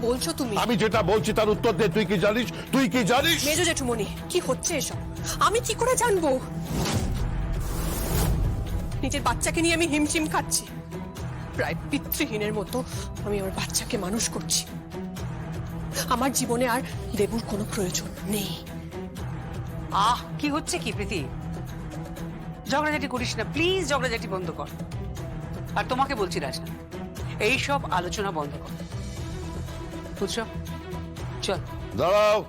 বলছো তুমি? আমি যেটা বলছি তার উত্তর দে। তুই কি জানিস? তুই কি জানিস? মেজো জেঠুমনি, কি হচ্ছে এসব? আমি কি করে জানবো? নিজের বাচ্চাকে নিয়ে আমি হিমশিম খাচ্ছি। প্রায় পিতৃহীনের মতো আমি আমার বাচ্চাকে মানুষ করছি। আমার জীবনে আর দেবুর কোনো প্রয়োজন নেই। কি হচ্ছে কি প্রীতি? ঝগড়াঝাটি করিস না প্লিজ, ঝগড়াঝাটি বন্ধ কর। আর তোমাকে বলছি রাজা, এইসব আলোচনা বন্ধ কর, বুঝছো? চল। দাঁড়াও।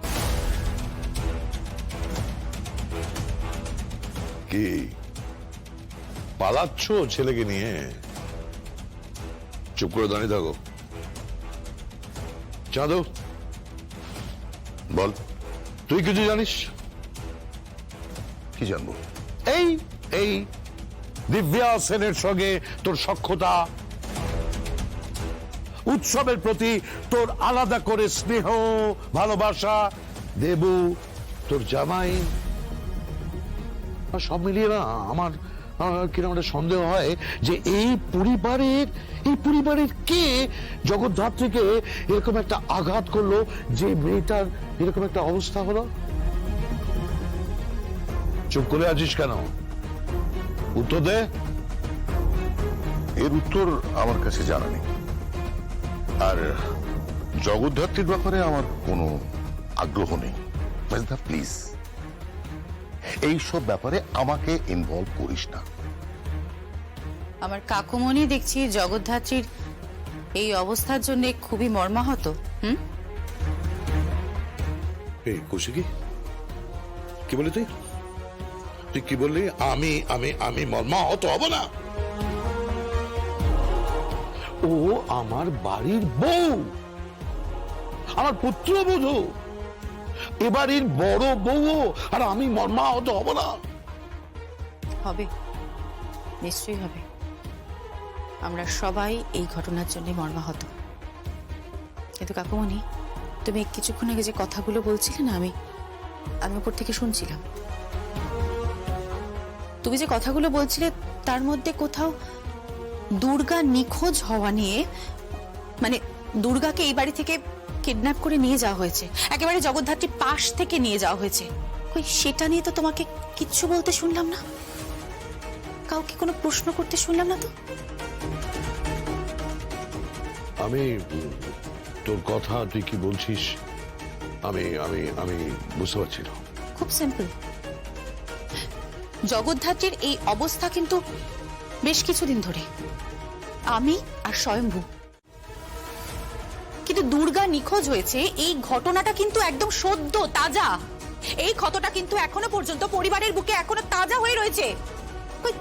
কি পালাচ্ছ ছেলেকে নিয়ে? চুপ করে দাঁড়িয়ে থাকো। চাঁদু বল, তুই কিছু জানিস? কি জানবো? এই এই দিব্যা সেনের সঙ্গে তোর সখ্যতা, উৎসবের প্রতি তোর আলাদা করে স্নেহ ভালোবাসা, দেবু তোর জামাই, সব মিলিয়ে না আমার কিরকম একটা সন্দেহ হয় যে এই পরিবারের কে জগদ্ধাত্রীকে এরকম একটা আঘাত করলো যে মেয়েটার এরকম একটা অবস্থা হলো। চুপ করে আছিস কেন? উত্তর দে। এর উত্তর আমার কাছে জানা নেই, আর জগদ্ধাত্রীর ব্যাপারে আমার কোনো আগ্রহ নেই। প্লিজ এইসব ব্যাপারে আমাকে ইনভলভ করিস না। আমার কাকুমণি দেখছি জগদ্ধাত্রীর এই অবস্থার জন্য খুবই মর্মাহত। এই কৌশিকী, কি বলি তুই? তুই কি বললি? আমি আমি আমি মর্মাহত হব না? ও আমার বাড়ির বউ, আমার পুত্রবধূ, এবারের বড় বউ, আর আমি মর্মাহত হব না? হবে, নিশ্চয়ই হবে। আমরা সবাই এই ঘটনার জন্য মর্মাহত। কিন্তু কাকুমণি, তুমি কিছুক্ষণ আগে যে কথাগুলো বলছিলে না, আমি উপর থেকে শুনছিলাম। তুমি যে কথাগুলো বলছিলে তার মধ্যে কোথাও দুর্গা নিখোঁজ হওয়া নিয়ে, মানে দুর্গাকে এই বাড়ি থেকে কিডন্যাপ করে নিয়ে যাওয়া হয়েছে, একেবারে জগদ্ধাত্রীর পাশ থেকে নিয়ে যাওয়া হয়েছে, ওই সেটা নিয়ে তো তোমাকে কিচ্ছু বলতে শুনলাম না, কাউকে কোনো প্রশ্ন করতে শুনলাম না তো। আমি তোর কথা, তুই কি বলছিস আমি আমি আমি বুঝতে পারছি না। খুব সিম্পল। জগদ্ধাত্রীর এই অবস্থা কিন্তু বেশ কিছুদিন ধরে, আমি আর স্বয়ম্ভু, কিন্তু দুর্গা নিখোঁজ হয়েছে এই ঘটনাটা কিন্তু একদম সদ্য তাজা। এই ক্ষতটা কিন্তু এখনো পর্যন্ত পরিবারের বুকে এখনো তাজা হয়ে রয়েছে।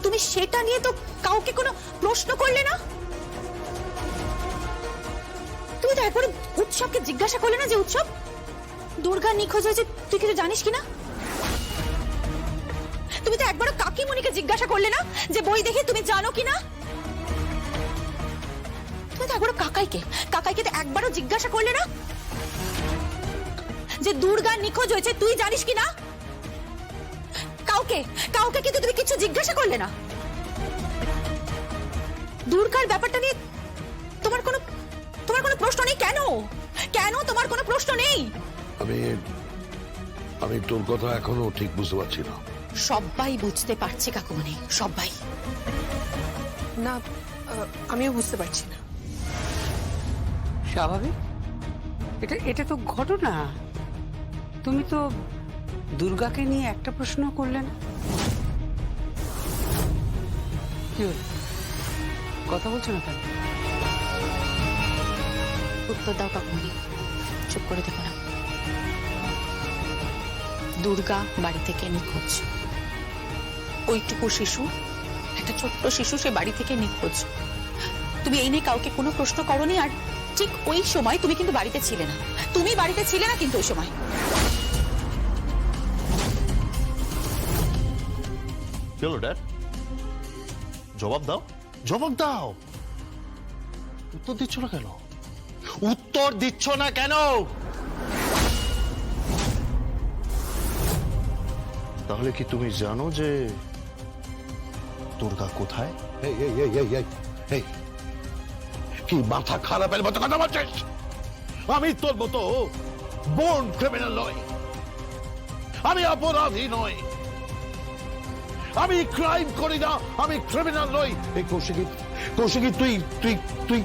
তুমি সেটা নিয়ে তো কাউকে কোনো প্রশ্ন করলে না। তুমি তো একবারে উৎসবকে জিজ্ঞাসা করলে না যে উৎসব, দুর্গা নিখোঁজ হয়েছে তুই কিছু জানিস কিনা? তুমি তো একবারও কাকিমণিকে জিজ্ঞাসা করলে না যে বই দেখে তুমি জানো কিনা? তুমি তো একবারও কাকাইকে তো একবারও জিজ্ঞাসা করলে না যে দুর্গা নিখোঁজ হয়েছে তুই জানিস কিনা? কাউকে কিন্তু তুমি কিছু জিজ্ঞাসা করলে না। দুর্গার ব্যাপারটা নিয়ে তোমার কোনো প্রশ্ন নেই কেন? কেন তোমার কোনো প্রশ্ন নেই? আমি তোর কথা এখনো ঠিক বুঝতে পারছি না। সবাই বুঝতে পারছে কাকুমণি, সবাই। না, আমিও বুঝতে পারছি না। স্বাভাবিক, এটা তো ঘটনা। তুমি তো দুর্গাকে নিয়ে একটা প্রশ্ন করলে না। কি হলো, কথা বলছো না কেন? উত্তর দাও কাকুমণি, চুপ করে দেখো না। দুর্গা বাড়ি থেকে নিখোঁজ, ওইটুকু শিশু, একটা ছোট্ট শিশু, সে বাড়ি থেকে নিখোঁজ। তুমি এই নিয়ে কাউকে কোনো প্রশ্ন করোনি, আর ঠিক ওই সময় তুমি কিন্তু বাড়িতে ছিলে না। তুমি বাড়িতে ছিলে না কিন্তু ওই সময়। চলো ড্যাড, জবাব দাও, জবাব দাও। উত্তর দিচ্ছ না কেন? উত্তর দিচ্ছ না কেন? তাহলে কি তুমি জানো যে দুর্গা কোথায়? এই এই এই এই এই এই কি মাথা খারাপের মতো কথা বলছিস? আমি তোর মতো বোন ক্রিমিনাল নই, আমি অপরাধী নই, আমি ক্রাইম করি না, আমি ক্রিমিনাল নই। এই কৌশিকী, কৌশিকী তুই তুই তুই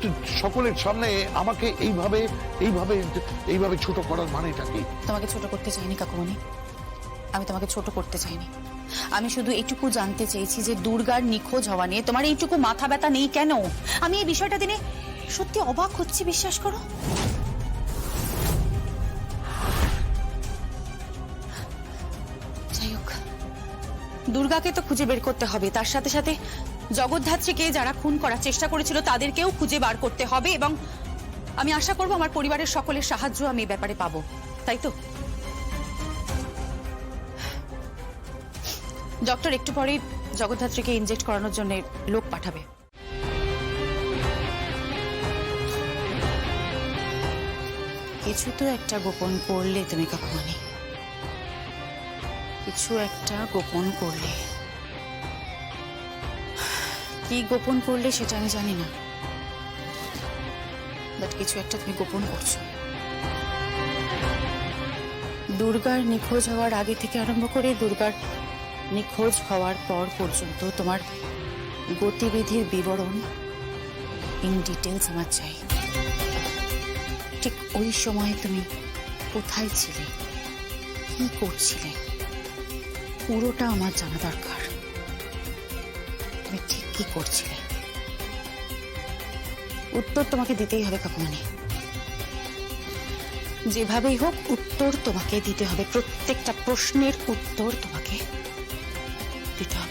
তুই সকলের সামনে আমাকে এইভাবে এইভাবে এইভাবে ছোট করার মানেটা কি? তোমাকে ছোট করতে চাইনি কাকুমণি, আমি তোমাকে ছোট করতে চাইনি। আমি শুধু এইটুকু জানতে চেয়েছি যে দুর্গার নিখোঁজ হওয়া নিয়ে তোমার এইটুকু মাথা ব্যথা নেই কেন? আমি এই বিষয়টা দিনে সত্যি অবাক হচ্ছি, বিশ্বাস করো। যাই হোক, দুর্গাকে তো খুঁজে বের করতে হবে, তার সাথে সাথে জগদ্ধাত্রীকে যারা খুন করার চেষ্টা করেছিল তাদেরকেও খুঁজে বার করতে হবে, এবং আমি আশা করব আমার পরিবারের সকলের সাহায্য আমি এই ব্যাপারে পাবো, তাই তো? ডক্টর একটু পরেই জগদ্ধাত্রীকে ইনজেক্ট করানোর জন্য লোক পাঠাবে। কিছু তো একটা গোপন করলে তুমি কাকুমণি, কিছু একটা গোপন করলে। কি গোপন করলে সেটা আমি জানি না, বাট কিছু একটা তুমি গোপন করছো। দুর্গার নিখোঁজ হওয়ার আগে থেকে আরম্ভ করে দুর্গার নিখোঁজ হওয়ার পর পর্যন্ত তোমার গতিবিধির বিবরণ ইন ডিটেলস আমার চাই। ঠিক ওই সময় তুমি কোথায় ছিলে, কি করছিলে, পুরোটা আমার জানা দরকার। তুমি ঠিক কি করছিলে, উত্তর তোমাকে দিতেই হবে কাকুমণি, যেভাবেই হোক উত্তর তোমাকে দিতে হবে, প্রত্যেকটা প্রশ্নের উত্তর তোমাকে দিতে হবে।